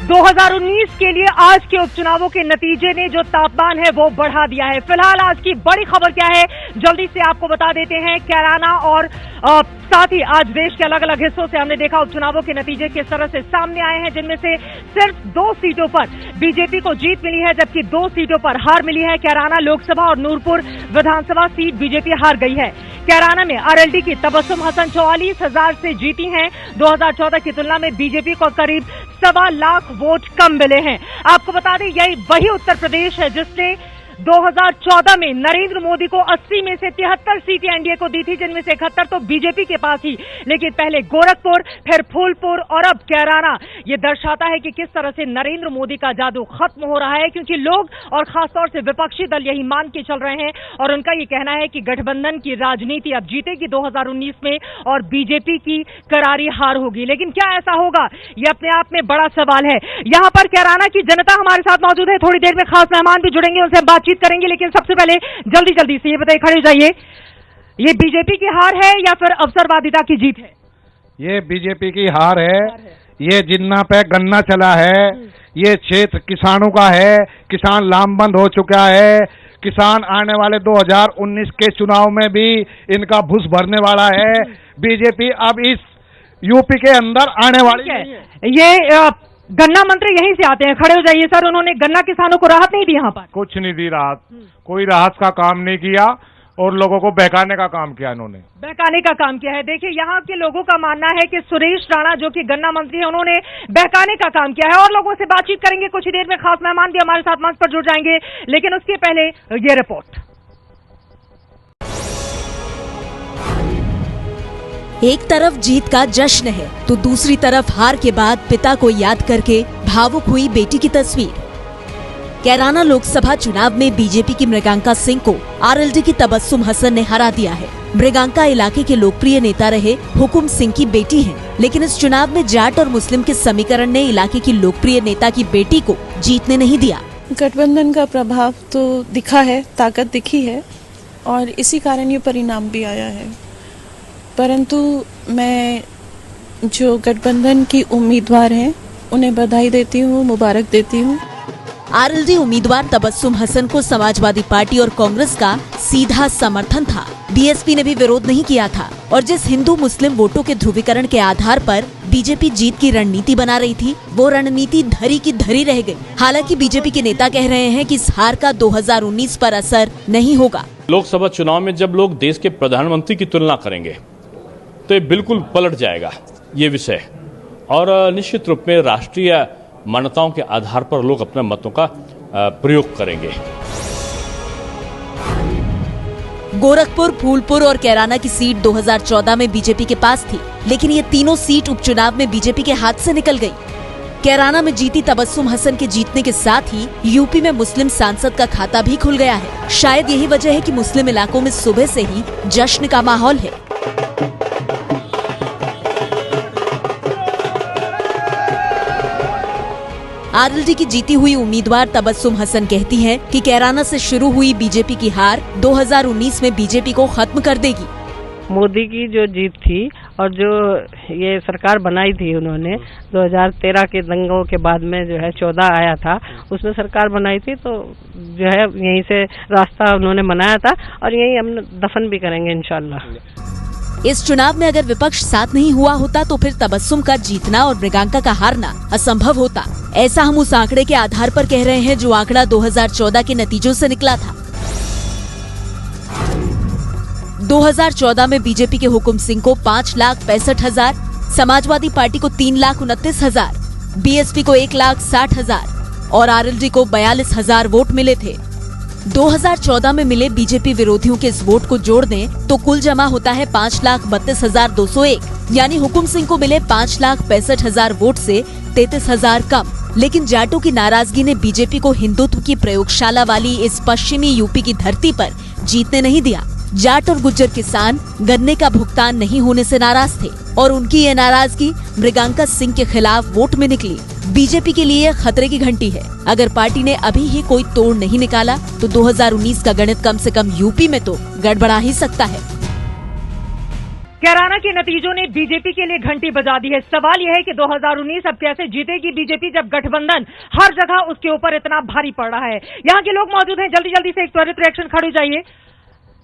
2019 के लिए आज के उपचुनावों के नतीजे ने जो तापमान है वो बढ़ा दिया है। फिलहाल आज की बड़ी खबर क्या है, जल्दी से आपको बता देते हैं। कैराना और साथ ही आज देश के अलग अलग हिस्सों से हमने देखा उपचुनावों के नतीजे किस तरह से सामने आए हैं, जिनमें से सिर्फ 2 सीटों पर बीजेपी को जीत मिली है, जबकि 2 सीटों पर हार मिली है। कैराना लोकसभा और नूरपुर विधानसभा सीट बीजेपी हार गई है। कैराना में आरएलडी की तबस्सुम हसन 44,000 से जीती हैं। 2014 की तुलना में बीजेपी को करीब 1.25 लाख वोट कम मिले हैं। आपको बता दें, यही वही उत्तर प्रदेश है जिसने 2014 में नरेंद्र मोदी को 80 में से 73 सीटें एनडीए को दी थी, जिनमें से 71 तो बीजेपी के पास ही। लेकिन पहले गोरखपुर, फिर फूलपुर और अब कैराना। ये दर्शाता है कि किस तरह से नरेंद्र मोदी का जादू खत्म हो रहा है, क्योंकि लोग और खासतौर से विपक्षी दल यही मान के चल रहे हैं और उनका ये कहना है कि गठबंधन की राजनीति अब जीतेगी 2019 में और बीजेपी की करारी हार होगी। लेकिन क्या ऐसा होगा, ये अपने आप में बड़ा सवाल है। यहां पर कैराना की जनता हमारे साथ मौजूद है। थोड़ी देर में खास मेहमान भी जुड़ेंगे, उनसे बातचीत करेंगे। लेकिन सबसे पहले जल्दी से ये बताइए, खड़े हो जाइए, ये बीजेपी की हार है या फिर अवसरवादिता की जीत है? ये बीजेपी की हार है। ये जिन्ना पे गन्ना चला है, ये क्षेत्र किसानों का है। किसान लामबंद हो चुका है। किसान आने वाले 2019 के चुनाव में भी इनका भूस भरने वाला है। बीजेपी अब इस यूपी के अंदर आने वाली है। ये गन्ना मंत्री यहीं से आते हैं, खड़े हो जाइए सर। उन्होंने गन्ना किसानों को राहत नहीं दी, यहाँ पर कुछ नहीं दी राहत, कोई राहत का काम नहीं किया और लोगों को बहकाने का काम किया। इन्होंने बहकाने का काम किया है। देखिए, यहाँ के लोगों का मानना है कि सुरेश राणा जो कि गन्ना मंत्री है, उन्होंने बहकाने का काम किया है। और लोगों से बातचीत करेंगे, कुछ ही देर में खास मेहमान भी हमारे साथ मंच पर जुड़ जाएंगे। लेकिन उसके पहले ये रिपोर्ट। एक तरफ जीत का जश्न है तो दूसरी तरफ हार के बाद पिता को याद करके भावुक हुई बेटी की तस्वीर। कैराना लोकसभा चुनाव में बीजेपी की मृगांका सिंह को आरएलडी की तबस्सुम हसन ने हरा दिया है। मृगांका इलाके के लोकप्रिय नेता रहे हुकुम सिंह की बेटी हैं, लेकिन इस चुनाव में जाट और मुस्लिम के समीकरण ने इलाके की लोकप्रिय नेता की बेटी को जीतने नहीं दिया। गठबंधन का प्रभाव तो दिखा है, ताकत दिखी है और इसी कारण ये परिणाम भी आया है। परंतु मैं जो गठबंधन की उम्मीदवार हैं उन्हें बधाई देती हूँ, मुबारक देती हूँ। आरएलडी उम्मीदवार तबस्सुम हसन को समाजवादी पार्टी और कांग्रेस का सीधा समर्थन था। बीएसपी ने भी विरोध नहीं किया था और जिस हिंदू मुस्लिम वोटों के ध्रुवीकरण के आधार पर बीजेपी जीत की रणनीति बना रही थी, वो रणनीति धरी की धरी रह गई। हालांकि बीजेपी के नेता कह रहे हैं कि इस हार का 2019 पर असर नहीं होगा। लोकसभा चुनाव में जब लोग देश के प्रधानमंत्री की तुलना करेंगे तो ये बिल्कुल पलट जाएगा ये विषय, और निश्चित रूप में राष्ट्रीय मान्यताओं के आधार पर लोग अपने मतों का प्रयोग करेंगे। गोरखपुर, फूलपुर और कैराना की सीट 2014 में बीजेपी के पास थी, लेकिन ये तीनों सीट उपचुनाव में बीजेपी के हाथ से निकल गई। कैराना में जीती तबस्सुम हसन के जीतने के साथ ही यूपी में मुस्लिम सांसद का खाता भी खुल गया है। शायद यही वजह है कि मुस्लिम इलाकों में सुबह से ही जश्न का माहौल है। आरएलडी की जीती हुई उम्मीदवार तबस्सुम हसन कहती हैं कि कैराना से शुरू हुई बीजेपी की हार 2019 में बीजेपी को खत्म कर देगी। मोदी की जो जीत थी और जो ये सरकार बनाई थी उन्होंने 2013 के दंगों के बाद में जो है 14 आया था, उसमें सरकार बनाई थी, तो जो है यहीं से रास्ता उन्होंने बनाया था और यहीं हम दफन भी करेंगे इंशाल्लाह। इस चुनाव में अगर विपक्ष साथ नहीं हुआ होता तो फिर तबस्सुम का जीतना और मृगांका का हारना असंभव होता। ऐसा हम उस आंकड़े के आधार पर कह रहे हैं जो आंकड़ा 2014 के नतीजों से निकला था। 2014 में बीजेपी के हुकुम सिंह को 5,65,000, समाजवादी पार्टी को 3,29,000, बीएसपी को 1,60,000 और आरएलडी को 42,000 वोट मिले थे। 2014 में मिले बीजेपी विरोधियों के इस वोट को जोड़ दें तो कुल जमा होता है 5,32,201, यानी हुकुम सिंह को मिले 5,65,000 वोट से 33,000 कम। लेकिन जाटों की नाराजगी ने बीजेपी को हिंदुत्व की प्रयोगशाला वाली इस पश्चिमी यूपी की धरती पर जीतने नहीं दिया। जाट और गुज्जर किसान गन्ने का भुगतान नहीं होने से नाराज थे और उनकी ये नाराजगी मृगांका सिंह के खिलाफ वोट में निकली। बीजेपी के लिए खतरे की घंटी है। अगर पार्टी ने अभी ही कोई तोड़ नहीं निकाला तो 2019 का गणित कम से कम यूपी में तो गड़बड़ा ही सकता है। कैराना के नतीजों ने बीजेपी के लिए घंटी बजा दी है। सवाल यह है कि 2019 अब कैसे जीतेगी बीजेपी जब गठबंधन हर जगह उसके ऊपर इतना भारी पड़ रहा है। यहाँ के लोग मौजूद हैं, जल्दी जल्दी से एक त्वरित रिएक्शन खड़े हो जाइए।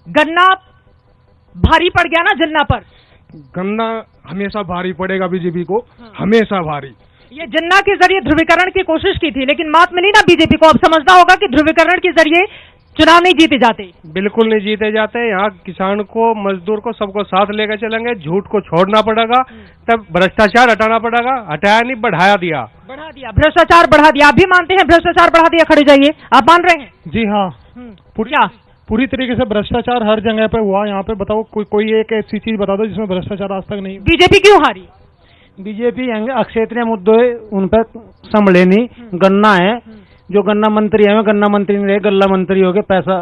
गन्ना भारी पड़ गया ना जिन्ना पर? गन्ना हमेशा भारी पड़ेगा बीजेपी को, हमेशा भारी। ये जिन्ना के जरिए ध्रुवीकरण की कोशिश की थी, लेकिन मात मिली ना बीजेपी को। अब समझना होगा कि ध्रुवीकरण के जरिए चुनाव नहीं जीते जाते। बिल्कुल नहीं जीते जाते। यहाँ किसान को, मजदूर को, सबको साथ लेकर चलेंगे। झूठ को छोड़ना पड़ेगा, तब भ्रष्टाचार हटाना पड़ेगा। हटाया नहीं, बढ़ा दिया। भ्रष्टाचार बढ़ा दिया। आप भी मानते हैं भ्रष्टाचार बढ़ा दिया? खड़े जाइए, आप मान रहे हैं? जी हाँ, पूरी तरीके से भ्रष्टाचार हर जगह पे हुआ। यहाँ पे बताओ कोई एक ऐसी चीज बता दो जिसमें भ्रष्टाचार आज तक नहीं। बीजेपी क्यों हारी? बीजेपी क्षेत्रीय मुद्दे उन पर संभले नहीं। गन्ना है, जो गन्ना मंत्री है, गन्ना मंत्री नहीं रहे, गल्ला मंत्री हो गए, पैसा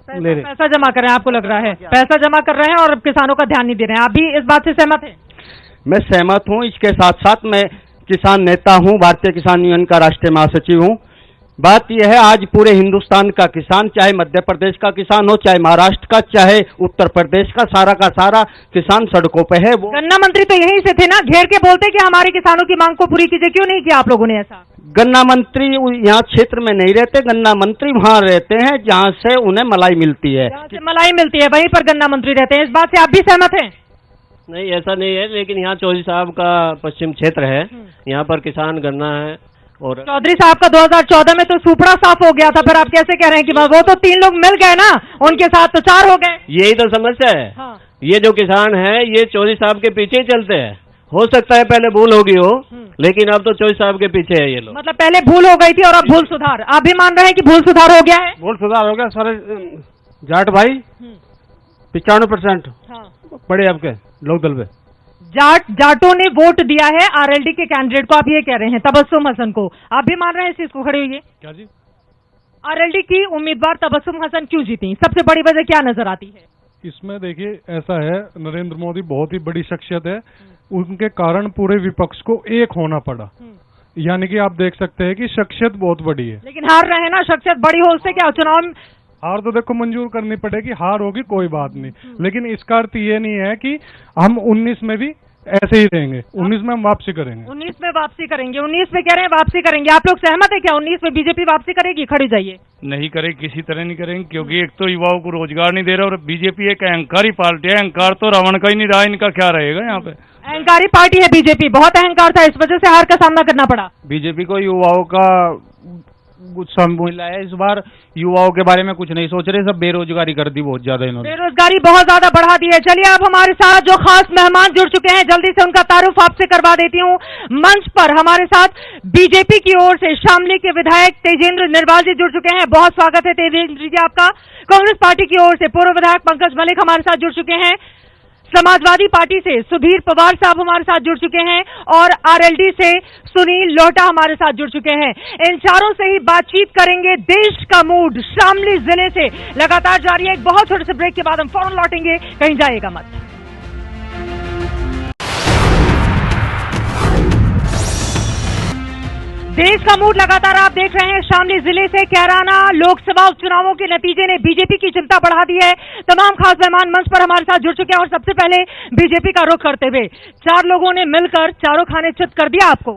ले रहे, पैसा जमा कर रहे हैं। आपको लग रहा है पैसा जमा कर रहे हैं और किसानों का ध्यान नहीं दे रहे हैं। आप भी इस बात से सहमत हैं? मैं सहमत हूं। इसके साथ साथ मैं किसान नेता हूं, भारतीय किसान यूनियन का राष्ट्रीय महासचिव हूं। बात यह है, आज पूरे हिंदुस्तान का किसान, चाहे मध्य प्रदेश का किसान हो, चाहे महाराष्ट्र का, चाहे उत्तर प्रदेश का सारा किसान सड़कों पे है। वो गन्ना मंत्री तो यहीं से थे ना, घेर के बोलते कि हमारे किसानों की मांग को पूरी कीजिए। क्यों नहीं किया आप लोगों ने ऐसा? गन्ना मंत्री यहाँ क्षेत्र में नहीं रहते, गन्ना मंत्री वहाँ रहते हैं जहाँ से उन्हें मलाई मिलती है। जहाँ से मलाई मिलती है वहीं पर गन्ना मंत्री रहते हैं। इस बात से आप भी सहमत हैं? नहीं, ऐसा नहीं है, लेकिन यहाँ चौधरी साहब का पश्चिम क्षेत्र है, यहाँ पर किसान गन्ना है। और चौधरी साहब का 2014 में तो सुपड़ा साफ हो गया था, फिर आप कैसे कह रहे हैं कि वो तो 3 लोग मिल गए ना, उनके साथ तो 4 हो गए। यही तो समस्या है। हाँ। ये जो किसान है ये चौधरी साहब के पीछे ही चलते हैं। हो सकता है पहले भूल होगी हो, लेकिन अब तो चौधरी साहब के पीछे है ये लोग। मतलब पहले भूल हो गई थी और अब भूल सुधार। आप भी मान रहे हैं कि भूल सुधार हो गया है? भूल सुधार हो गया सारे। जाट भाई 95% पड़े आपके लोक दल पे। जाटों ने वोट दिया है आरएलडी के कैंडिडेट को, आप ये कह रहे हैं, तबस्सुम हसन को। आप भी मान रहे हैं इस चीज को? खड़े हुई क्या जी? आरएलडी की उम्मीदवार तबस्सुम हसन क्यों जीती? सबसे बड़ी वजह क्या नजर आती है इसमें? देखिए, ऐसा है, नरेंद्र मोदी बहुत ही बड़ी शख्सियत है, उनके कारण पूरे विपक्ष को एक होना पड़ा। यानी कि आप देख सकते हैं कि शख्सियत बहुत बड़ी है। लेकिन हार रहे हैं ना, शख्सियत बड़ी हो उससे क्या? चुनाव हार तो देखो मंजूर करनी पड़ेगी, हार होगी कोई बात नहीं, लेकिन इसका अर्थ ये नहीं है कि हम 19 में भी ऐसे ही रहेंगे। 19 में हम वापसी करेंगे। 19 में वापसी करेंगे? 19 में कह रहे हैं वापसी करेंगे। आप लोग सहमत है क्या 19 में बीजेपी वापसी करेगी? खड़े जाइए। नहीं करेगी, किसी तरह नहीं करेंगे, क्योंकि एक तो युवाओं को रोजगार नहीं दे रहा और बीजेपी एक अहंकारी पार्टी है। अहंकार तो रावण का ही नहीं रहा, इनका क्या रहेगा यहाँ पे? अहंकारी पार्टी है बीजेपी, बहुत अहंकार था, इस वजह से हार का सामना करना पड़ा। बीजेपी को युवाओं का गुस्सा मिला है इस बार। युवाओं के बारे में कुछ नहीं सोच रहे, सब बेरोजगारी कर दी बहुत ज्यादा इन्होंने। बेरोजगारी बहुत ज्यादा बढ़ा दी है। चलिए अब हमारे साथ जो खास मेहमान जुड़ चुके हैं, जल्दी से उनका तारुफ आपसे करवा देती हूँ। मंच पर हमारे साथ बीजेपी की ओर से शामली के विधायक तेजेंद्र निर्वाल जी जुड़ चुके हैं। बहुत स्वागत है तेजेंद्र जी आपका। कांग्रेस पार्टी की ओर से पूर्व विधायक पंकज मलिक हमारे साथ जुड़ चुके हैं। समाजवादी पार्टी से सुधीर पवार साहब हमारे साथ जुड़ चुके हैं और आरएलडी से सुनील लोटा हमारे साथ जुड़ चुके हैं। इन चारों से ही बातचीत करेंगे। देश का मूड शामली जिले से लगातार जारी है। एक बहुत छोटे से ब्रेक के बाद हम फौरन लौटेंगे, कहीं जाएगा मत। देश का मूड लगातार आप देख रहे हैं। शामली जिले से कैराना लोकसभा उपचुनावों के नतीजे ने बीजेपी की चिंता बढ़ा दी है। तमाम खास मेहमान मंच पर हमारे साथ जुड़ चुके हैं और सबसे पहले बीजेपी का रुख करते हुए 4 लोगों ने मिलकर चारों खाने चित कर दिया आपको?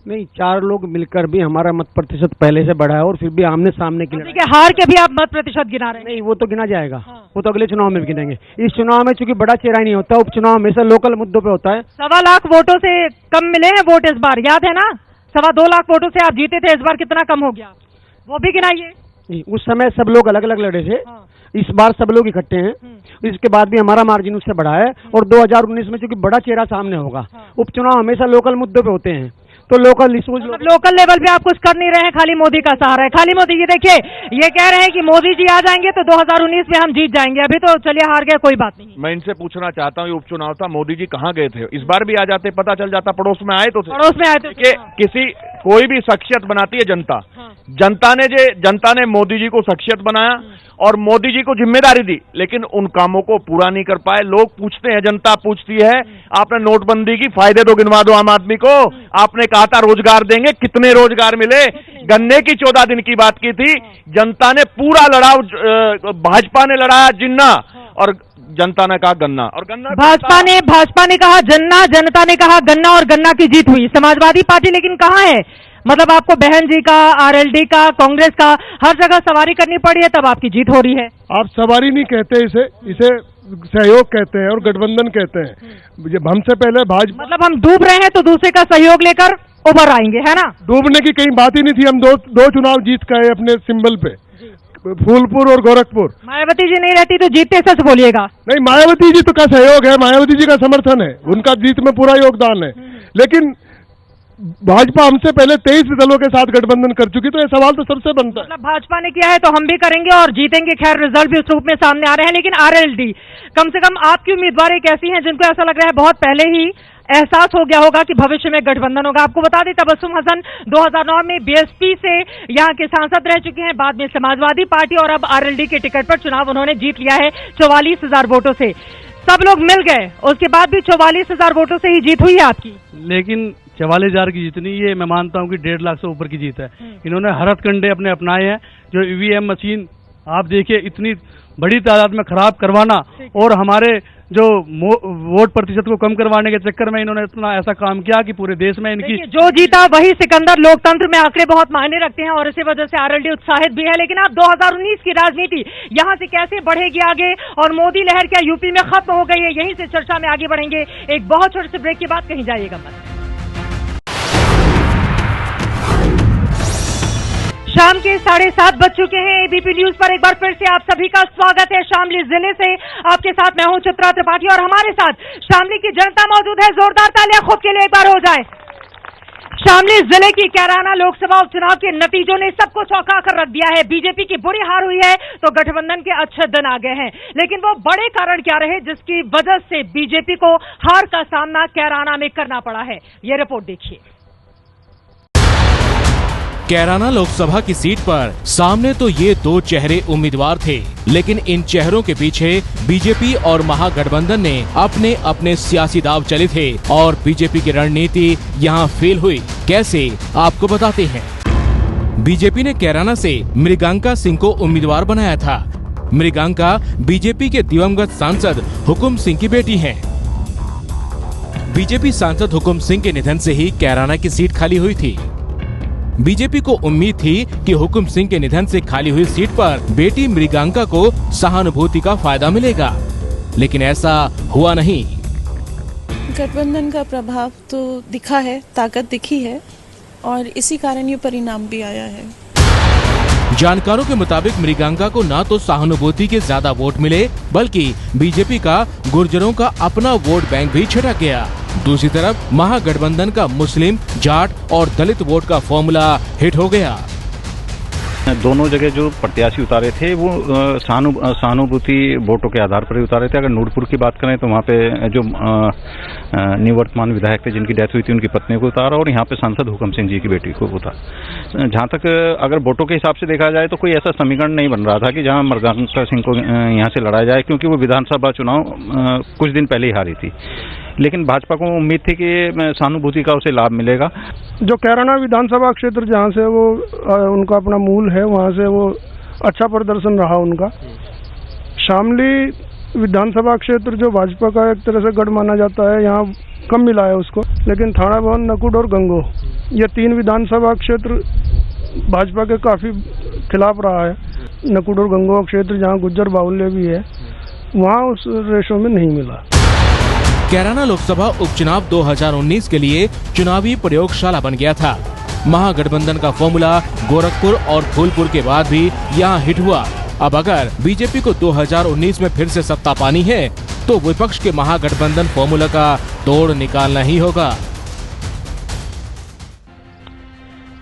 नहीं, 4 लोग मिलकर भी हमारा मत प्रतिशत पहले से बढ़ा है और फिर भी आमने सामने की देखिए, हार के भी आप मत प्रतिशत गिना रहे हैं? नहीं, वो तो गिना जाएगा। वो तो अगले चुनाव में भी गिनेंगे। इस चुनाव में चूंकि बड़ा चेहरा नहीं होता, उपचुनाव हमेशा लोकल मुद्दों पे होता है। 1.25 लाख वोटों से कम मिले हैं वोट इस बार, याद है ना? 2.25 लाख वोटों से आप जीते थे, इस बार कितना कम हो गया वो भी गिनाइए। उस समय सब लोग अलग अलग लड़े थे, इस बार सब लोग इकट्ठे हैं। इसके बाद भी हमारा मार्जिन उससे बढ़ा है और 2019 में चूंकि बड़ा चेहरा सामने होगा, उपचुनाव हमेशा लोकल मुद्दों पे होते हैं, तो लोकल इश्यूज, लोकल लेवल पे आप कुछ कर नहीं रहे हैं, खाली मोदी का सहारा है। खाली मोदी। ये देखिए, ये कह रहे हैं कि मोदी जी आ जाएंगे तो 2019 में हम जीत जाएंगे। अभी तो चलिए हार गया, कोई बात नहीं। मैं इनसे पूछना चाहता हूँ, ये उपचुनाव था, मोदी जी कहाँ गए थे? इस बार भी आ जाते, पता चल जाता। पड़ोस में आए तो थे। पड़ोस में आए थे। किसी कोई भी शख्सियत बनाती है जनता। जनता ने मोदी जी को शख्सियत बनाया और मोदी जी को जिम्मेदारी दी, लेकिन उन कामों को पूरा नहीं कर पाए। लोग पूछते हैं, जनता पूछती है, आपने नोटबंदी की फायदे तो गिनवा दो आम आदमी को। आपने कहा था रोजगार देंगे, कितने रोजगार मिले? गन्ने की 14 दिन की बात की थी, जनता ने पूरा लड़ाव भाजपा ने लड़ाया जिन्ना, और जनता ने कहा गन्ना, और गन्ना भाजपा ने कहा जन्ना, जनता ने कहा गन्ना, और गन्ना की जीत हुई। समाजवादी पार्टी लेकिन कहाँ है? मतलब आपको बहन जी का, आरएलडी का, कांग्रेस का, हर जगह सवारी करनी पड़ी है, तब आपकी जीत हो रही है। आप सवारी नहीं कहते इसे सहयोग कहते हैं और गठबंधन कहते हैं। जब हमसे पहले भाजपा, मतलब हम डूब रहे हैं तो दूसरे का सहयोग लेकर उभर आएंगे, है ना? डूबने की कहीं बात ही नहीं थी। हम दो चुनाव जीत गए अपने सिंबल पे, फूलपुर और गोरखपुर। मायावती जी नहीं रहती तो जीतते, सच बोलिएगा। नहीं, मायावती जी तो का सहयोग है, मायावती जी का समर्थन है, उनका जीत में पूरा योगदान है। लेकिन भाजपा हमसे पहले 23 दलों के साथ गठबंधन कर चुकी, तो ये सवाल तो सबसे बनता है। मतलब भाजपा ने किया है तो हम भी करेंगे और जीतेंगे। खैर, रिजल्ट भी उस रूप में सामने आ रहे हैं। लेकिन आरएलडी, कम से कम आपकी उम्मीदवार एक ऐसी हैं जिनको ऐसा लग रहा है बहुत पहले ही एहसास हो गया होगा कि भविष्य में गठबंधन होगा। आपको बता दें, तबस्सुम हसन 2009 में बीएसपी से यहाँ के सांसद रह चुके हैं, बाद में समाजवादी पार्टी, और अब आरएलडी के टिकट पर चुनाव उन्होंने जीत लिया है 44,000 वोटों से। सब लोग मिल गए, उसके बाद भी 44,000 वोटों से ही जीत हुई है आपकी। लेकिन 44,000 की जीत नहीं, ये मैं मानता हूँ कि 1.5 लाख से ऊपर की जीत है। इन्होंने हथकंडे अपने अपनाए हैं। जो ईवीएम मशीन आप देखिए, इतनी बड़ी तादाद में खराब करवाना और हमारे जो वोट प्रतिशत को कम करवाने के चक्कर में इन्होंने इतना ऐसा काम किया कि पूरे देश में इनकी जो जीता वही सिकंदर। लोकतंत्र में आंकड़े बहुत मायने रखते हैं और इसी वजह से आरएलडी उत्साहित भी है। लेकिन आप 2019 की राजनीति यहाँ से कैसे बढ़ेगी आगे, और मोदी लहर क्या यूपी में खत्म हो गई है, यहीं से चर्चा में आगे बढ़ेंगे। एक बहुत छोटे से ब्रेक के बाद कहीं जाइएगा मत। शाम के 7:30 बज चुके हैं। एबीपी न्यूज पर एक बार फिर से आप सभी का स्वागत है। शामली जिले से आपके साथ मैं हूं चित्रा त्रिपाठी, और हमारे साथ शामली की जनता मौजूद है। जोरदार तालियां खुद के लिए एक बार हो जाए। शामली जिले की कैराना लोकसभा उपचुनाव के नतीजों ने सबको चौंका कर रख दिया है। बीजेपी की बुरी हार हुई है तो गठबंधन के अच्छे दिन आ गए हैं। लेकिन वो बड़े कारण क्या रहे जिसकी वजह से बीजेपी को हार का सामना कैराना में करना पड़ा है, ये रिपोर्ट देखिए। कैराना लोकसभा की सीट पर सामने तो ये दो चेहरे उम्मीदवार थे, लेकिन इन चेहरों के पीछे बीजेपी और महागठबंधन ने अपने अपने सियासी दांव चले थे और बीजेपी की रणनीति यहाँ फेल हुई। कैसे, आपको बताते हैं। बीजेपी ने कैराना से मृगांका सिंह को उम्मीदवार बनाया था। मृगांका बीजेपी के दिवंगत सांसद हुकुम सिंह की बेटी हैं। बीजेपी सांसद हुकुम सिंह के निधन से ही कैराना की सीट खाली हुई थी। बीजेपी को उम्मीद थी कि हुकुम सिंह के निधन से खाली हुई सीट पर बेटी मृगांका को सहानुभूति का फायदा मिलेगा, लेकिन ऐसा हुआ नहीं। गठबंधन का प्रभाव तो दिखा है, ताकत दिखी है, और इसी कारण ये परिणाम भी आया है। जानकारों के मुताबिक मृगांका को न तो सहानुभूति के ज्यादा वोट मिले, बल्कि बीजेपी का गुर्जरों का अपना वोट बैंक भी छिटक गया। दूसरी तरफ महागठबंधन का मुस्लिम, जाट और दलित वोट का फॉर्मूला हिट हो गया। दोनों जगह जो प्रत्याशी उतारे थे वो सहानुभूति वोटों के आधार पर ही उतारे थे। अगर नूरपुर की बात करें तो वहाँ पे जो निवर्तमान विधायक थे जिनकी डेथ हुई थी उनकी पत्नी को उतारा, और यहाँ पे सांसद हुकुम सिंह जी की बेटी को उतारा। जहाँ तक अगर वोटों के हिसाब से देखा जाए तो कोई ऐसा समीकरण नहीं बन रहा था कि जहाँ मृगांका सिंह को यहाँ से लड़ाया जाए, क्योंकि वो विधानसभा चुनाव कुछ दिन पहले ही हारी थी। लेकिन भाजपा को उम्मीद थी कि सहानुभूति का उसे लाभ मिलेगा। जो कैराना विधानसभा क्षेत्र जहाँ से वो उनका अपना मूल है, वहाँ से वो अच्छा प्रदर्शन रहा उनका। शामली विधानसभा क्षेत्र जो भाजपा का एक तरह से गढ़ माना जाता है, यहाँ कम मिला है उसको। लेकिन थाना भवन, नकुड़ और गंगो, ये 3 विधानसभा क्षेत्र भाजपा के काफी खिलाफ रहा है। नकुड़ और गंगो क्षेत्र जहाँ गुज्जर बाहुल्य भी है, वहाँ उस रेशो में नहीं मिला। कैराना लोकसभा उपचुनाव 2019 के लिए चुनावी प्रयोगशाला बन गया था। महागठबंधन का फॉर्मूला गोरखपुर और फूलपुर के बाद भी यहाँ हिट हुआ। अब अगर बीजेपी को 2019 में फिर से सत्ता पानी है तो विपक्ष के महागठबंधन फॉर्मूला का तोड़ निकालना ही होगा।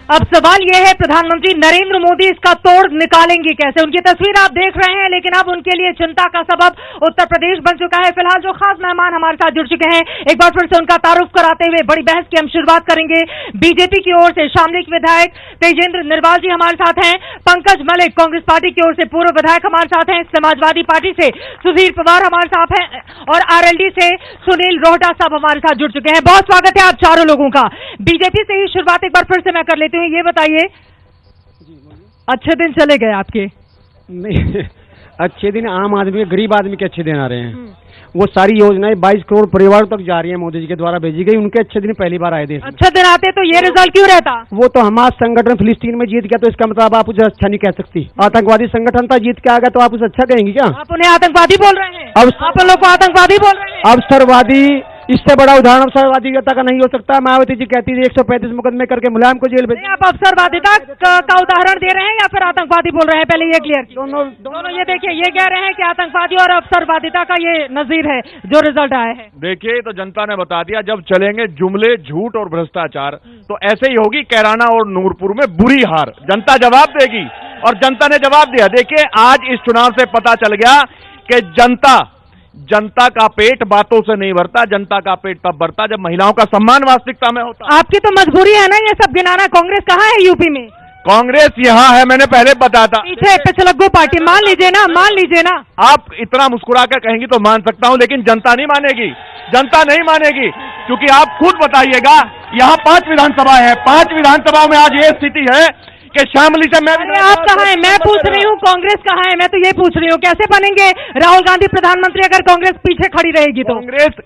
अब सवाल यह है, प्रधानमंत्री नरेंद्र मोदी इसका तोड़ निकालेंगे कैसे? उनकी तस्वीर आप देख रहे हैं, लेकिन अब उनके लिए चिंता का सबब उत्तर प्रदेश बन चुका है। फिलहाल जो खास मेहमान हमारे साथ जुड़ चुके हैं, एक बार फिर से उनका तारुफ कराते हुए बड़ी बहस की हम शुरुआत करेंगे। बीजेपी की ओर से शामली के विधायक तेजेंद्र निर्वाल जी हमारे साथ हैं। पंकज मलिक कांग्रेस पार्टी की ओर से पूर्व विधायक हमारे साथ हैं। समाजवादी पार्टी से सुधीर पवार हमारे साथ हैं, और आरएलडी से सुनील रोहटा साहब हमारे साथ जुड़ चुके हैं। बहुत स्वागत है आप चारों लोगों का। बीजेपी से ही शुरुआत एक बार फिर से मैं कर लेती हूँ। ये बताइए, अच्छे दिन चले गए आपके? नहीं, अच्छे दिन आम आदमी, गरीब आदमी के अच्छे दिन आ रहे हैं। वो सारी योजनाएं 22 करोड़ परिवारों तक जा रही है, मोदी जी के द्वारा भेजी गई। उनके अच्छे दिन पहली बार आए देश में। अच्छे दिन आते तो ये रिजल्ट क्यों रहता? वो तो हमारा संगठन फिलिस्तीन में जीत गया, तो इसका मतलब आप उसे अच्छा नहीं कह सकती। आतंकवादी संगठन था, जीत के आ गया, तो आप उसे अच्छा कहेंगी क्या? आप उन्हें आतंकवादी बोल रहे हैं? अब आप लोग को आतंकवादी बोल रहे हैं? अवसरवादी, इससे बड़ा उदाहरण अवसरवादिता का नहीं हो सकता। मायावती जी कहती थी 135 मुकदमे करके मुलायम को जेल भेज। आप अवसरवादिता का उदाहरण दे रहे हैं या फिर आतंकवादी बोल रहे हैं? पहले ये क्लियर। दोनों ये देखिए, ये कह रहे हैं कि आतंकवादी और अवसरवादिता का ये नजीर है जो रिजल्ट आया है। देखिए, तो जनता ने बता दिया, जब चलेंगे जुमले, झूठ और भ्रष्टाचार तो ऐसे ही होगी कैराना और नूरपुर में बुरी हार। जनता जवाब देगी और जनता ने जवाब दिया। देखिए, आज इस चुनाव से पता चल गया कि जनता का पेट बातों से नहीं भरता, जनता का पेट तब भरता जब महिलाओं का सम्मान वास्तविकता में होता। आपकी तो मजबूरी है ना ये सब गिनाना। कांग्रेस कहाँ है यूपी में? कांग्रेस यहाँ है, मैंने पहले बताया था। पीछे पिछलग्गू पार्टी। मान लीजिए ना। आप इतना मुस्कुरा कर कहेंगी तो मान सकता हूँ, लेकिन जनता नहीं मानेगी। जनता नहीं मानेगी, क्योंकि आप खुद बताइएगा, यहाँ 5 विधानसभा है, 5 विधानसभाओं में आज ये स्थिति है कि शामली से आप कहाँ हैं? मैं पूछ रही हूँ कांग्रेस कहाँ है? मैं तो ये पूछ रही हूँ कैसे बनेंगे राहुल गांधी प्रधानमंत्री अगर कांग्रेस पीछे खड़ी रहेगी तो?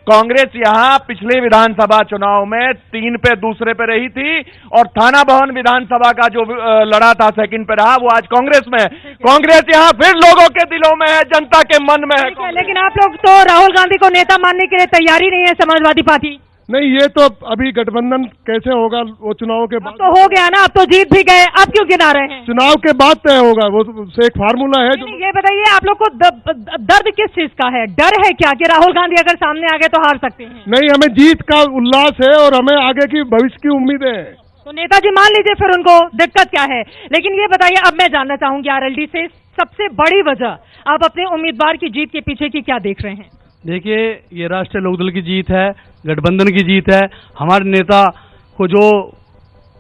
कांग्रेस यहाँ पिछले विधानसभा चुनाव में 3 पे दूसरे पे रही थी और थाना भवन विधानसभा का जो लड़ा था सेकंड पे रहा, वो आज कांग्रेस में है। कांग्रेस यहाँ फिर लोगों के दिलों में है, जनता के मन में है। लेकिन आप लोग तो राहुल गांधी को नेता मानने के लिए तैयारी नहीं है, समाजवादी पार्टी। नहीं, ये तो अभी गठबंधन कैसे होगा वो चुनाव के बाद तो हो गया ना, अब तो जीत भी गए, अब क्यों गिना रहे हैं? चुनाव के बाद तय होगा, वो एक फार्मूला है। ये बताइए, आप लोग को दर्द किस चीज का है? डर है क्या कि राहुल गांधी अगर सामने आ गए तो हार सकते हैं? नहीं, हमें जीत का उल्लास है और हमें आगे की भविष्य की उम्मीदें हैं। तो नेताजी मान लीजिए, फिर उनको दिक्कत क्या है? लेकिन ये बताइए, अब मैं जानना चाहूंगी आरएलडी से, सबसे बड़ी वजह आप अपने उम्मीदवार की जीत के पीछे की क्या देख रहे हैं? देखिए, ये राष्ट्रीय लोकदल की जीत है, गठबंधन की जीत है। हमारे नेता को जो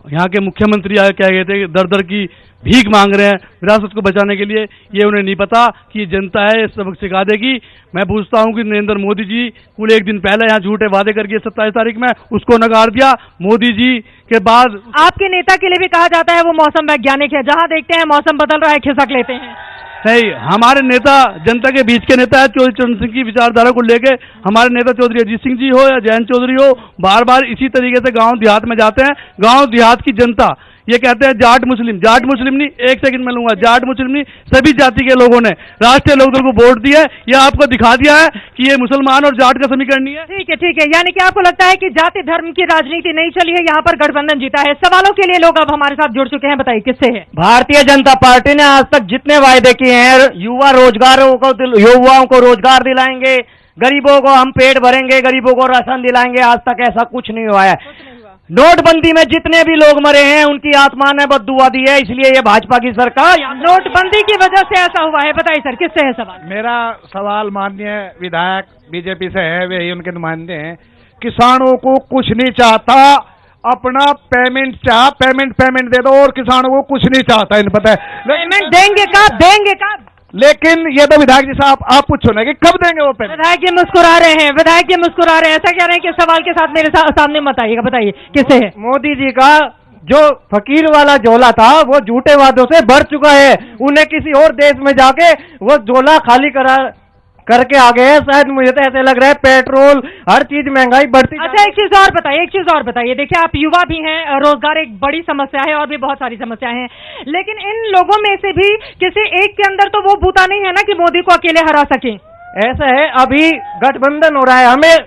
यहाँ के मुख्यमंत्री क्या गए थे, दर दर की भीख मांग रहे हैं विरासत को बचाने के लिए, ये उन्हें नहीं पता कि ये जनता है, सबक सिखा देगी। मैं पूछता हूँ कि नरेंद्र मोदी जी कुल एक दिन पहले यहाँ झूठे वादे करके 27 तारीख में उसको नकार दिया। मोदी जी के बाद आपके नेता के लिए भी कहा जाता है वो मौसम वैज्ञानिक है, जहाँ देखते हैं मौसम बदल रहा है खिसक लेते हैं। नहीं, हमारे नेता जनता के बीच के नेता है। चौधरी चरण सिंह की विचारधारा को लेके हमारे नेता चौधरी अजीत सिंह जी हो या जयंत चौधरी हो, बार बार इसी तरीके से गांव देहात में जाते हैं। गांव देहात की जनता ये कहते हैं जाट मुस्लिम नहीं, एक सेकंड में लूंगा, जाट मुस्लिम नहीं, सभी जाति के लोगों ने राष्ट्रीय लोकदल को वोट दिया है। यह आपको दिखा दिया है कि ये मुसलमान और जाट का समीकरण नहीं है। ठीक है, यानी कि आपको लगता है कि जाति धर्म की राजनीति नहीं चली है, यहाँ पर गठबंधन जीता है। सवालों के लिए लोग अब हमारे साथ जुड़ चुके हैं, बताइए किससे है? भारतीय जनता पार्टी ने आज तक जितने वायदे किए हैं, युवाओं को रोजगार दिलाएंगे, गरीबों को हम पेट भरेंगे, गरीबों को राशन दिलाएंगे, आज तक ऐसा कुछ नहीं हुआ है। नोटबंदी में जितने भी लोग मरे हैं उनकी आत्मा ने बद्दुआ दी है, इसलिए ये भाजपा की सरकार। नोटबंदी की वजह से ऐसा हुआ है, बताइए सर किससे है सवाल? मेरा सवाल माननीय विधायक बीजेपी से है, वे ही उनके नुमाइंदे हैं। किसानों को कुछ नहीं चाहता, अपना पेमेंट दे दो, और किसानों को कुछ नहीं चाहता, इन पता है। पेमेंट देंगे कब? लेकिन ये तो विधायक जी साहब आप पूछो ना कि कब देंगे वो पेमेंट? विधायक जी मुस्कुरा रहे हैं, ऐसा कह रहे हैं कि सवाल के साथ मेरे सामने मत आइएगा, बताइए किससे है? मोदी जी का जो फकीर वाला झोला था वो झूठे वादों से भर चुका है। उन्हें किसी और देश में जाके वो झोला खाली करके आ गए हैं। शायद मुझे तो ऐसे लग रहा है पेट्रोल हर चीज महंगाई बढ़ती। अच्छा, एक चीज और बताइए, देखिए आप युवा भी हैं, रोजगार एक बड़ी समस्या है और भी बहुत सारी समस्याएं हैं, लेकिन इन लोगों में से भी किसी एक के अंदर तो वो बूता नहीं है ना कि मोदी को अकेले हरा सके। ऐसा है, अभी गठबंधन हो रहा है, हमें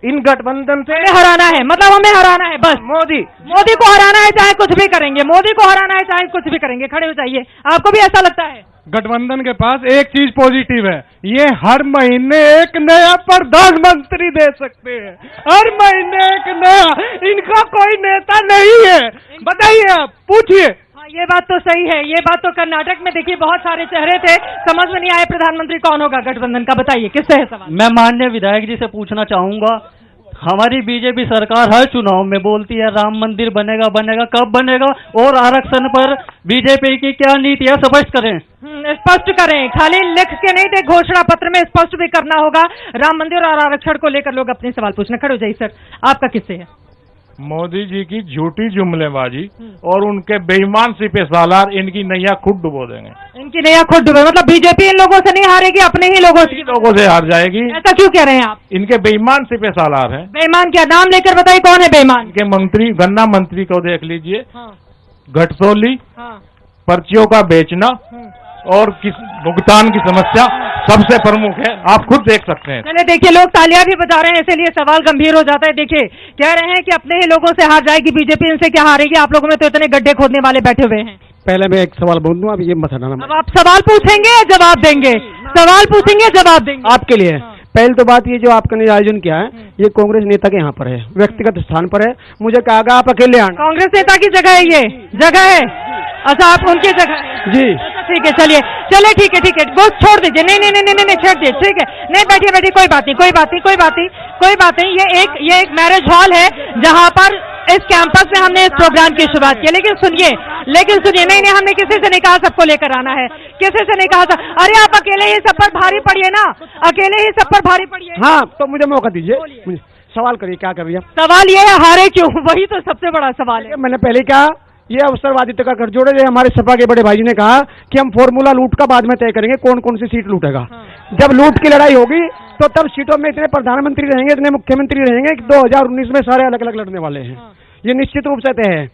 इन गठबंधन से हराना है, मतलब हमें हराना है बस। मोदी को हराना है, चाहे कुछ भी करेंगे। मोदी को हराना है, चाहे कुछ भी करेंगे। खड़े हो जाइए, आपको भी ऐसा लगता है? गठबंधन के पास एक चीज पॉजिटिव है, ये हर महीने एक नया प्रधानमंत्री दे सकते हैं, हर महीने एक नया। इनका कोई नेता नहीं है, बताइए, आप पूछिए। हाँ, ये बात तो सही है। ये बात तो कर्नाटक में देखिए बहुत सारे चेहरे थे, समझ में नहीं आए प्रधानमंत्री कौन होगा गठबंधन का, बताइए किससे है सवाल? मैं माननीय विधायक जी से पूछना चाहूंगा, हमारी बीजेपी सरकार हर चुनाव में बोलती है राम मंदिर बनेगा, कब बनेगा, और आरक्षण पर बीजेपी की क्या नीति है, स्पष्ट करें। स्पष्ट करें, खाली लिख के नहीं दे, घोषणा पत्र में स्पष्ट भी करना होगा। राम मंदिर और आरक्षण को लेकर लोग अपने सवाल पूछना। खड़े हो जाइए सर, आपका किससे है? मोदी जी की झूठी जुमलेबाजी और उनके बेईमान सिपे सालार इनकी नैया खुद डुबो देंगे। इनकी नैया खुद डुबे मतलब बीजेपी इन लोगों से नहीं हारेगी, अपने ही लोगों से हार जाएगी। ऐसा क्यों कह रहे हैं आप? इनके बेईमान सिपे सालार है। बेईमान क्या? नाम लेकर बताइए कौन है बेईमान? इनके मंत्री, गन्ना मंत्री को देख लीजिए, घटसोली, पर्चियों का बेचना और भुगतान की समस्या सबसे प्रमुख है, आप खुद देख सकते हैं। चलिए देखिए, लोग तालियां भी बजा रहे हैं, इसलिए सवाल गंभीर हो जाता है। देखिए कह रहे हैं कि अपने ही लोगों से हार जाएगी बीजेपी, इनसे क्या हारेगी? आप लोगों में तो इतने गड्ढे खोदने वाले बैठे हुए हैं। पहले मैं एक सवाल बोल दूं, अब ये मत हटाना। अब आप सवाल पूछेंगे या जवाब देंगे? सवाल पूछेंगे, जवाब देंगे। आपके लिए पहले तो बात, ये जो आपने आयोजन किया है ये कांग्रेस नेता के यहाँ पर है, व्यक्तिगत स्थान पर है। मुझे कहा आप अकेले आना। कांग्रेस नेता की जगह है, ये जगह है। अच्छा, आप उनकी जगह जी? ठीक है, चलिए ठीक है, वो छोड़ दीजिए। नहीं छोड़ दीजिए, ठीक है। नहीं, बैठिए, कोई बात नहीं। ये एक मैरिज हॉल है जहाँ पर इस कैंपस में हमने इस प्रोग्राम की शुरुआत की। लेकिन सुनिए, नहीं, हमने किसी से नहीं कहा सबको लेकर आना है, किसी से नहीं कहा था। अरे आप अकेले ही सब पर भारी पड़िए ना, अकेले ही सब पर भारी पड़िए। हाँ, तो मुझे मौका दीजिए, सवाल करिए, क्या कर रही है? सवाल ये है, हारे क्यों? वही तो सबसे बड़ा सवाल है। मैंने पहले कहा ये अवसरवादिता का गठजोड़ है। हमारे सपा के बड़े भाई जी ने कहा कि हम फॉर्मूला लूट का बाद में तय करेंगे कौन कौन सी सीट लूटेगा। जब लूट की लड़ाई होगी तो तब सीटों में इतने प्रधानमंत्री रहेंगे, इतने मुख्यमंत्री रहेंगे कि 2019 में सारे अलग अलग लड़ने वाले हैं। ये निश्चित रूप से तय है,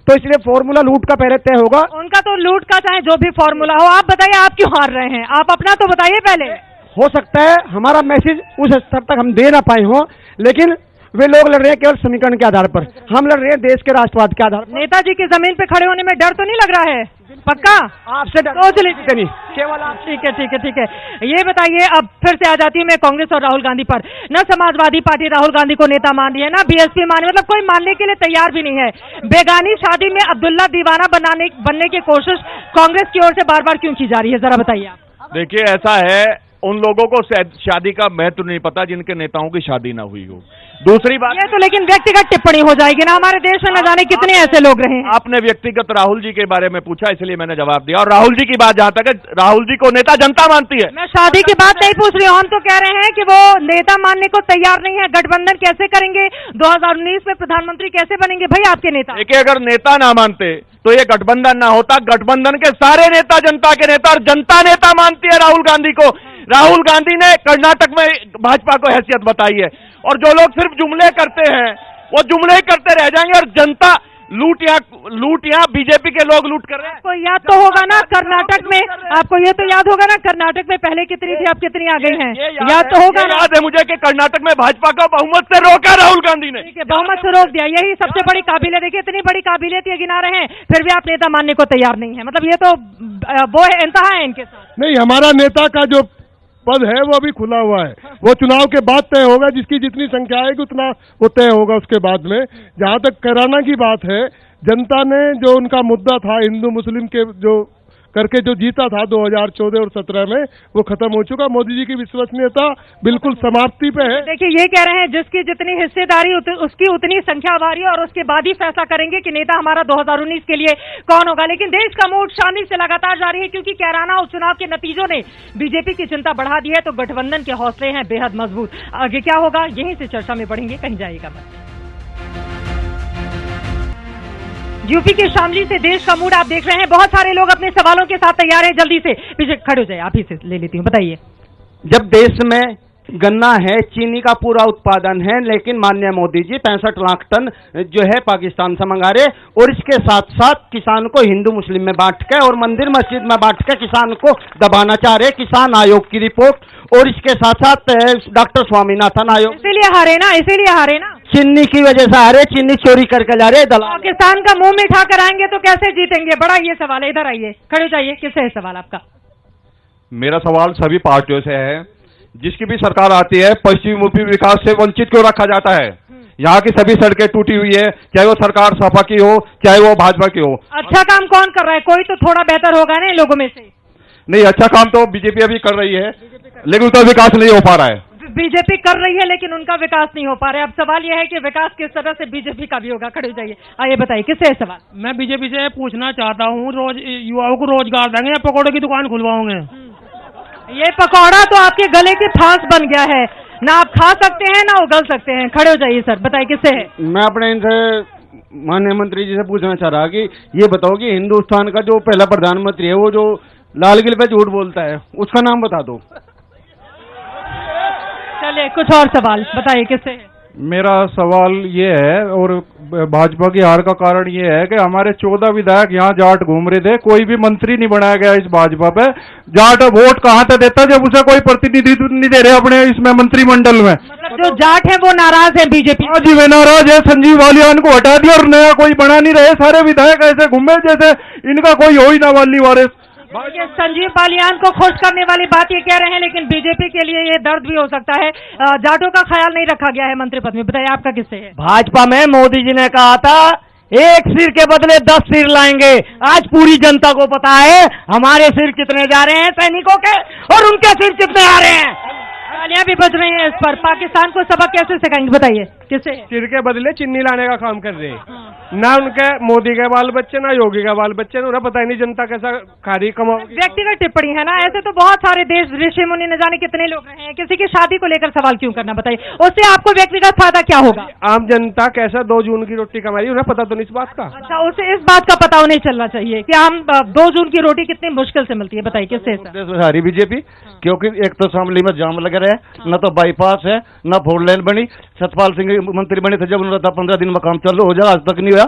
तो इसलिए फॉर्मूला लूट का पहले तय होगा। उनका तो लूट का चाहे जो भी फॉर्मूला हो। आप बताइए, आप क्यों हार रहे हैं? आप अपना तो बताइए पहले। हो सकता है हमारा मैसेज उस स्तर तक हम दे ना पाए हो, लेकिन वे लोग लड़ रहे हैं केवल समीकरण के आधार पर, हम लड़ रहे हैं देश के राष्ट्रवाद के आधार पर। नेताजी की जमीन पे खड़े होने में डर तो नहीं लग रहा है? पक्का आपसे सोच लीजिए नहीं, केवल आप। ठीक है। ये बताइए, अब फिर से आ जाती हूँ मैं कांग्रेस और राहुल गांधी पर। न समाजवादी पार्टी राहुल गांधी को नेता मान रही है, ना बीएसपी मान, मतलब कोई मानने के लिए तैयार भी नहीं है। बेगानी शादी में अब्दुल्ला दीवाना बनने की कोशिश कांग्रेस की ओर से बार बार क्यों की जा रही है, जरा बताइए आप। देखिए, ऐसा है, उन लोगों को शादी का महत्व नहीं पता जिनके नेताओं की शादी ना हुई हो। दूसरी बात, ये तो लेकिन व्यक्तिगत टिप्पणी हो जाएगी ना, हमारे देश में न जाने कितने ऐसे लोग रहे हैं। आपने व्यक्तिगत राहुल जी के बारे में पूछा, इसलिए मैंने जवाब दिया। और राहुल जी की बात जहां तक है, राहुल जी को नेता जनता मानती है। मैं शादी की बात नहीं पूछ रही हूँ, हम तो कह रहे हैं कि वो नेता मानने को तैयार नहीं है। गठबंधन कैसे करेंगे? 2019 में प्रधानमंत्री कैसे बनेंगे भाई आपके नेता? देखिए, अगर नेता ना मानते तो ये गठबंधन ना होता। गठबंधन के सारे नेता जनता के नेता, और जनता नेता मानती है राहुल गांधी को। राहुल गांधी ने कर्नाटक में भाजपा को हैसियत बताई है, और जो लोग सिर्फ जुमले करते हैं वो जुमले ही करते रह जाएंगे, और जनता लूट यहाँ बीजेपी के लोग लूट कर रहे हैं। आपको याद तो होगा ना कर्नाटक में, आपको ये तो याद होगा ना कर्नाटक में पहले कितनी थी, अब कितनी आ गई हैं? याद तो होगा। याद है मुझे कि कर्नाटक में भाजपा को बहुमत से रोका राहुल गांधी ने। ठीक है, बहुमत से रोक दिया, यही सबसे बड़ी काबिलियत। देखिए, इतनी बड़ी काबिलियत ये गिना रहे हैं, फिर भी आप नेता मानने को तैयार नहीं है। मतलब ये तो वो है, इंतहा है इनके साथ। नहीं, हमारा नेता का जो पद है वो अभी खुला हुआ है, वो चुनाव के बाद तय होगा। जिसकी जितनी संख्या आएगी उतना वो तय होगा उसके बाद में। जहां तक कैराना की बात है, जनता ने जो उनका मुद्दा था हिंदू मुस्लिम के जो करके जो जीता था 2014 और 17 में, वो खत्म हो चुका। मोदी जी की विश्वसनीयता बिल्कुल समाप्ति पे है। देखिए, ये कह रहे हैं जिसकी जितनी हिस्सेदारी उसकी उतनी संख्या वारी, और उसके बाद ही फैसला करेंगे कि नेता हमारा 2019 के लिए कौन होगा। लेकिन देश का मूड शांति से लगातार जारी है, क्योंकि कैराना उपचुनाव के नतीजों ने बीजेपी की चिंता बढ़ा दी है, तो गठबंधन के हौसले हैं बेहद मजबूत। आगे क्या होगा, यहीं से चर्चा में बढ़ेंगे, कहीं जाइएगा मत। यूपी के शामली से देश का मूड आप देख रहे हैं, बहुत सारे लोग अपने सवालों के साथ तैयार हैं। जल्दी से पीछे खड़े हो जाए, आप ही से ले लेती हूँ, बताइए। जब देश में गन्ना है, चीनी का पूरा उत्पादन है, लेकिन माननीय मोदी जी 65 लाख टन जो है पाकिस्तान से मंगा रहे, और इसके साथ साथ किसान को हिंदू मुस्लिम में बांट के और मंदिर मस्जिद में बांट के किसान को दबाना चाह रहे। किसान आयोग की रिपोर्ट, और इसके साथ साथ डॉक्टर स्वामीनाथन आयोग। इसीलिए हारे ना, चीनी की वजह से हारे, चीनी चोरी करके ला रहे दलाल। पाकिस्तान का मुंह मीठा कराएंगे तो कैसे जीतेंगे? बड़ा ये सवाल है, इधर आइए, खड़े हो जाइए। किससे है सवाल आपका? मेरा सवाल सभी पार्टियों से है। जिसकी भी सरकार आती है, पश्चिमी यूपी विकास से वंचित क्यों रखा जाता है? यहाँ की सभी सड़कें टूटी हुई है, चाहे वो सरकार सपा की हो चाहे वो भाजपा की हो। अच्छा काम कौन कर रहा है? कोई तो थोड़ा बेहतर होगा ना इन लोगों में से। नहीं, अच्छा काम तो बीजेपी अभी कर रही है, लेकिन उसका विकास नहीं हो पा रहा है। बीजेपी कर रही है लेकिन उनका विकास नहीं हो पा रहा है। अब सवाल यह है कि विकास किस तरह से बीजेपी का भी होगा। खड़े हो जाइए, आइए बताइए, किससे है सवाल? मैं बीजेपी से पूछना चाहता हूँ, रोज युवाओं को रोजगार देंगे या पकौड़े की दुकान खुलवाओगे? ये पकौड़ा तो आपके गले की फांस बन गया है। ना आप खा सकते हैं ना उगल सकते हैं। खड़े हो जाइए सर, बताइए किससे है? मैं अपने इनसे माननीय मंत्री जी से पूछना चाह रहा कि ये बताओ कि हिंदुस्तान का जो पहला प्रधानमंत्री है वो जो लाल किले पे झूठ बोलता है उसका नाम बता दो। चलिए कुछ और सवाल बताइए किससे है? मेरा सवाल ये है और भाजपा की हार का कारण ये है कि हमारे 14 विधायक यहाँ जाट घूम रहे थे, कोई भी मंत्री नहीं बनाया गया इस भाजपा पे। जाट वोट कहाँ से देता जब उसे कोई प्रतिनिधित्व नहीं दे रहे अपने इसमें मंत्रिमंडल में। मतलब जो जाट है वो नाराज है बीजेपी? हाँ जी, वे नाराज है। संजीव बालियान को हटा दिया और नया कोई बना नहीं रहे। सारे विधायक ऐसे घूमे जैसे इनका कोई हो ही ना वाली वारिस। संजीव बालियान को खुश करने वाली बात ये कह रहे हैं, लेकिन बीजेपी के लिए ये दर्द भी हो सकता है। जाटों का ख्याल नहीं रखा गया है मंत्री पद में। बताइए आपका किससे है? भाजपा में मोदी जी ने कहा था एक सिर के बदले 10 सिर लाएंगे। आज पूरी जनता को पता है हमारे सिर कितने जा रहे हैं सैनिकों के और उनके सिर कितने आ रहे हैं। गालियां भी बज रही हैं इस पर। पाकिस्तान को सबक कैसे सिखाएंगे? बताइए किससे? सिर के बदले चिन्नी लाने का काम कर रहे हैं। ना उनके मोदी के बाल बच्चे ना योगी के बाल बच्चे, उन्हें पता ही नहीं जनता कैसा खारी कमाओगी। व्यक्तिगत टिप्पणी है ना, ऐसे तो बहुत सारे देश ऋषि मुनि न जाने कितने लोग रहे हैं। किसी की शादी को लेकर सवाल क्यों करना? बताइए उससे आपको व्यक्तिगत फायदा क्या होगा? आम जनता कैसा 2 जून की रोटी कमाई उन्हें पता तो नहीं इस बात का। अच्छा, उसे इस बात का पता नहीं चलना चाहिए कि हम 2 जून की रोटी कितनी मुश्किल से मिलती है। बताइए किससे? सारी बीजेपी, क्योंकि एक तो शामली में जाम लगे रहे, न तो बाईपास है न 4 लेन बनी। सतपाल सिंह मंत्री बने थे जब उन्होंने था 15 दिन में काम चालू हो जाए, आज तक नहीं हुआ।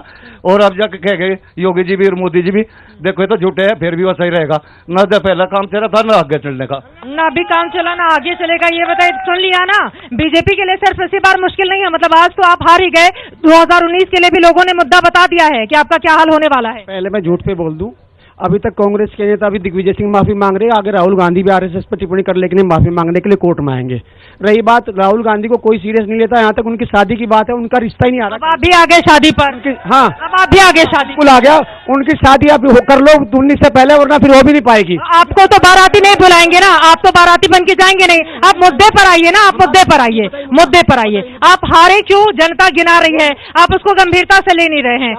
और अब जाके कह गए योगी जी भी और मोदी जी भी, देखो ये तो झूठे हैं, फिर भी वो सही रहेगा। न तो पहला काम चला था न आगे चलने का। ना अभी काम चला ना आगे चलेगा। ये बताइए, सुन लिया ना, बीजेपी के लिए सिर्फ इसी बार मुश्किल नहीं है। मतलब आज तो आप हार ही गए, 2019 के लिए भी लोगों ने मुद्दा बता दिया है कि आपका क्या हाल होने वाला है। पहले मैं झूठ पे बोल दूं, अभी तक कांग्रेस के नेता अभी दिग्विजय सिंह माफी मांग रहे हैं। आगे राहुल गांधी भी आरएसएस पर टिप्पणी कर लेकिन माफी मांगने के लिए कोर्ट में आएंगे। रही बात राहुल गांधी को कोई सीरियस नहीं लेता, यहाँ तक उनकी शादी की बात है, उनका रिश्ता ही नहीं आ रहा। अब आप भी आ गए शादी पर? हाँ, अब आप भी आ गए शादी? बिल्कुल आ गया। उनकी शादी आप कर लो 19 से पहले, वरना फिर हो भी नहीं पाएगी। आपको तो बाराती नहीं बुलाएंगे ना, आप तो बाराती बन के जाएंगे नहीं। आप मुद्दे पर आइए ना, आप मुद्दे पर आइए, मुद्दे पर आइए। आप हारे क्यों? जनता गिना रही है, आप उसको गंभीरता से ले नहीं रहे हैं।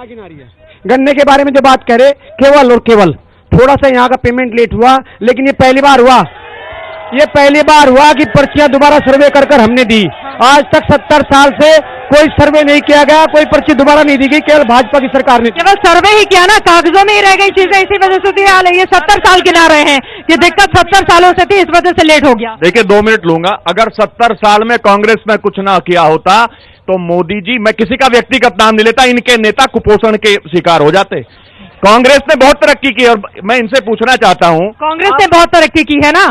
गन्ने के बारे में जो बात करे, केवल और केवल थोड़ा सा यहाँ का पेमेंट लेट हुआ, लेकिन ये पहली बार हुआ कि पर्चियां दोबारा सर्वे कर हमने दी। आज तक 70 साल से कोई सर्वे नहीं किया गया, कोई पर्ची दोबारा नहीं दी गई, केवल भाजपा की सरकार ने केवल सर्वे ही किया ना, कागजों में ही रह गई चीजें। इसी वजह से हाल है। ये 70 साल गिना रहे हैं, ये दिक्कत 70 सालों से थी, इस वजह से लेट हो गया। देखिए 2 मिनट लूंगा। अगर 70 साल में कांग्रेस में कुछ ना किया होता तो मोदी जी, मैं किसी का व्यक्तिगत नाम नहीं लेता, इनके नेता कुपोषण के शिकार हो जाते। कांग्रेस ने बहुत तरक्की की और मैं इनसे पूछना चाहता हूं, कांग्रेस ने बहुत तरक्की की है ना,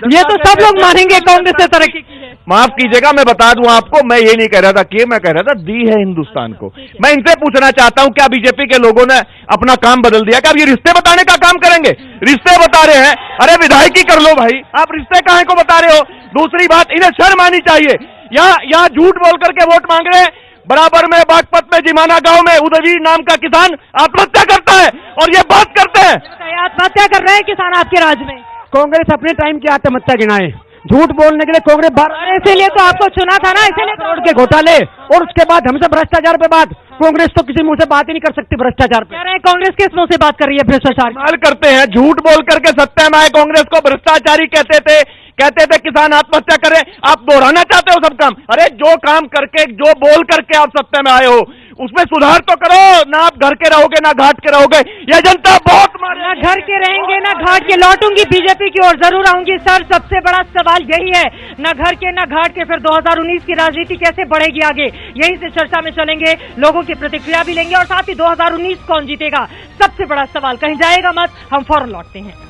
ये तो सब लोग मानेंगे कांग्रेस ने तरक्की की है। माफ कीजिएगा, मैं बता दूं आपको, मैं ये नहीं कह रहा था कि, मैं कह रहा था दी है हिंदुस्तान को। मैं इनसे पूछना चाहता हूं, क्या बीजेपी के लोगों ने अपना काम बदल दिया? क्या अब ये रिश्ते बताने का काम करेंगे? रिश्ते बता रहे हैं, अरे विधायकी कर लो भाई, आप रिश्ते काहे को बता रहे हो? दूसरी बात, इन्हें शर्म आनी चाहिए। यहाँ झूठ बोल करके वोट मांग रहे हैं। बराबर में बागपत में जिमाना गांव में उदयवीर नाम का किसान आत्महत्या करता है और ये बात करते हैं। आत्महत्या कर रहे हैं किसान आपके राज्य में? कांग्रेस अपने टाइम की आत्महत्या गिनाए। झूठ बोलने के लिए कांग्रेस इसीलिए तो आपको चुना था ना, इसीलिए करोड़ के घोटाले और उसके बाद हमसे भ्रष्टाचार पे बात। कांग्रेस तो किसी मुंह से बात ही नहीं कर सकती भ्रष्टाचार पे। कह रहे हैं कांग्रेस किस मुंह से बात कर रही है भ्रष्टाचार? माल करते हैं, झूठ बोल करके सत्या में आए। कांग्रेस को भ्रष्टाचारी कहते थे किसान आत्महत्या करे। आप दोहराना चाहते हो सब काम? अरे जो काम करके, जो बोल करके आप सत्ता में आए हो उसमें सुधार तो करो ना। आप घर के रहोगे ना घाट के रहोगे, यह जनता बहुत ना घर के रहेंगे ना घाट के। लौटूंगी बीजेपी की ओर, जरूर आऊंगी सर। सबसे बड़ा सवाल यही है, ना घर के ना घाट के। फिर 2019 की राजनीति कैसे बढ़ेगी आगे, यही से चर्चा में चलेंगे, लोगों की प्रतिक्रिया भी लेंगे और साथ ही 2019 कौन जीतेगा, सबसे बड़ा सवाल। कहीं जाएगा मत, हम फौरन लौटते हैं।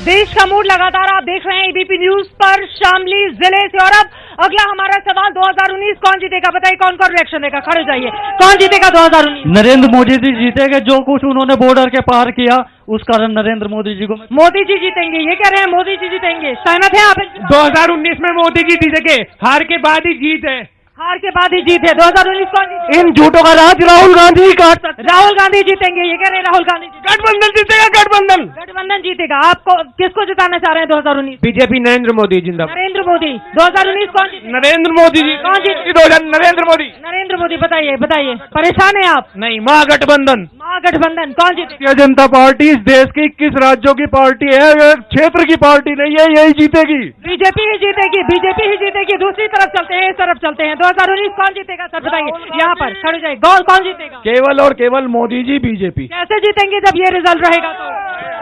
देश का मूड लगातार आप देख रहे हैं एबीपी न्यूज पर शामली जिले से। और अब अगला हमारा सवाल, 2019 कौन जीतेगा? बताइए कौन कौन रिएक्शन देगा? खड़े जाइए, कौन जीतेगा 2019? नरेंद्र मोदी जी जीतेंगे। जो कुछ उन्होंने बॉर्डर के पार किया उस कारण नरेंद्र मोदी जी को, मोदी जी जीतेंगे, ये कह रहे हैं मोदी जी जीतेंगे। सहमत है आप? 2019 में मोदी जी जीतेंगे, हार के बाद ही जीत है। हार के बाद ही जीत है। 2019 कौन जीतेगा? इन झूठों का राज राहुल गांधी का। राहुल गांधी जीतेंगे, ये कह रहे हैं राहुल गांधी? गठबंधन जीतेगा, गठबंधन। गठबंधन जीतेगा। आपको किसको जिताना चाह रहे हैं 2019? बीजेपी, नरेंद्र मोदी जिंदाबाद। नरेंद्र मोदी। 2019 कौन जीते? नरेंद्र मोदी जी। कौन जीते? 2000 नरेंद्र मोदी। नरेंद्र मोदी। बताइए बताइए, परेशान है आप? नहीं, महागठबंधन। महागठबंधन कौन जीते? भारतीय जनता पार्टी इस देश की 21 राज्यों की पार्टी है, क्षेत्र की पार्टी नहीं है, यही जीतेगी। बीजेपी ही जीतेगी, बीजेपी ही जीतेगी। दूसरी तरफ चलते हैं, इस तरफ चलते हैं। 2019 कौन जीतेगा सर बताइए? यहाँ पर खड़े जाए, गौर कौन जीतेगा? केवल और केवल मोदी जी, बीजेपी। कैसे जीतेंगे जब ये रिजल्ट रहेगा तो?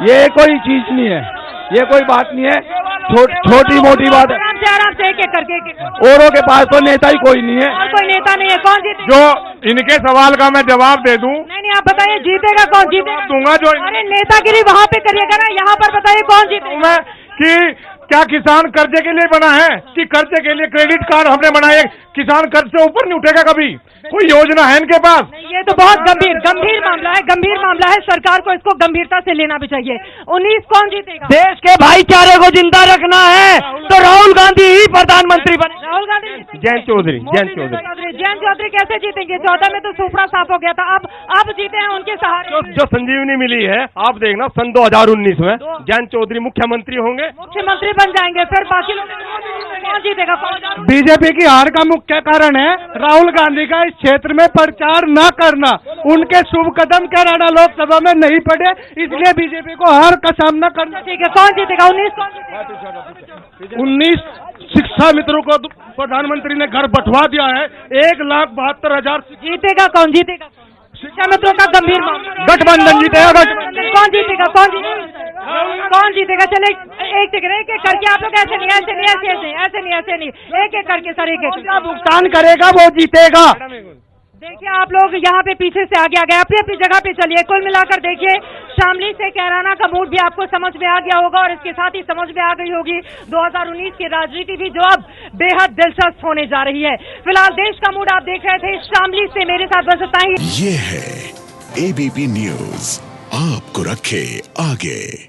ये कोई चीज नहीं है, ये कोई बात नहीं है, छोटी मोटी बात है। आराम से एक एक करके औरों के पास तो नेता ही कोई नहीं है। और कोई नेता नहीं है। कौन जीतेगा? जो इनके सवाल का मैं जवाब दे दूं। नहीं, आप बताइए जीतेगा कौन? जीतेगा दूंगा जो। अरे नेतागिरी वहाँ पे करिएगा ना, यहाँ पर बताइए कौन जीतेगा? मैं कि क्या किसान कर्जे के लिए बना है कि कर्जे के लिए क्रेडिट कार्ड हमने बनाए? किसान कर्ज से ऊपर नहीं उठेगा कभी। कोई योजना है इनके पास? ये तो बहुत गंभीर मामला है, गंभीर मामला है। सरकार को इसको गंभीरता से लेना भी चाहिए। 19 कौन जीतेगा? देश के भाईचारे को जिंदा रखना है तो राहुल गांधी ही प्रधानमंत्री बने। राहुल गांधी। जयंत चौधरी। जयंत चौधरी कैसे जीतेंगे? 14 में तो सुपड़ा साफ हो गया था, अब जीते हैं उनके सहारे। जो संजीवनी मिली है, आप देखना सन 2019 में जयंत चौधरी मुख्यमंत्री होंगे, मुख्यमंत्री बन जाएंगे। फिर बाकी लोग कौन जीतेगा? बीजेपी की हार का मुख्य कारण है राहुल गांधी का इस क्षेत्र में प्रचार न करना। उनके शुभ कदम कैराना लोकसभा में नहीं पड़े, इसलिए बीजेपी को हार का सामना करना। ठीक है, कौन जीतेगा? 19 कौन जीतेगा? 19 शिक्षा मित्रों को प्रधानमंत्री ने घर बंटवा दिया है, 1,72,000 जीतेगा। कौन जीतेगा? शिक्षा मित्रों का गंभीर मामला। गठबंधन जीतेगा। गठबंधन कौन जीतेगा? कौन जीतेगा? चले एक सेकंड, एक एक करके आप लोग ऐसे नहीं, एक एक करके सर, एक एक भुगतान करेगा वो जीतेगा। देखिए आप लोग यहाँ पे पीछे से आगे आ गए, अपनी अपनी जगह पे चलिए। कुल मिलाकर देखिए, शामली से कैराना का मूड भी आपको समझ में आ गया होगा और इसके साथ ही समझ में आ गई होगी 2019 की राजनीति भी, जो अब बेहद दिलचस्प होने जा रही है। फिलहाल देश का मूड आप देख रहे थे शामली से। मेरे साथ बस इतना ही। ये है ABP न्यूज, आपको रखे आगे।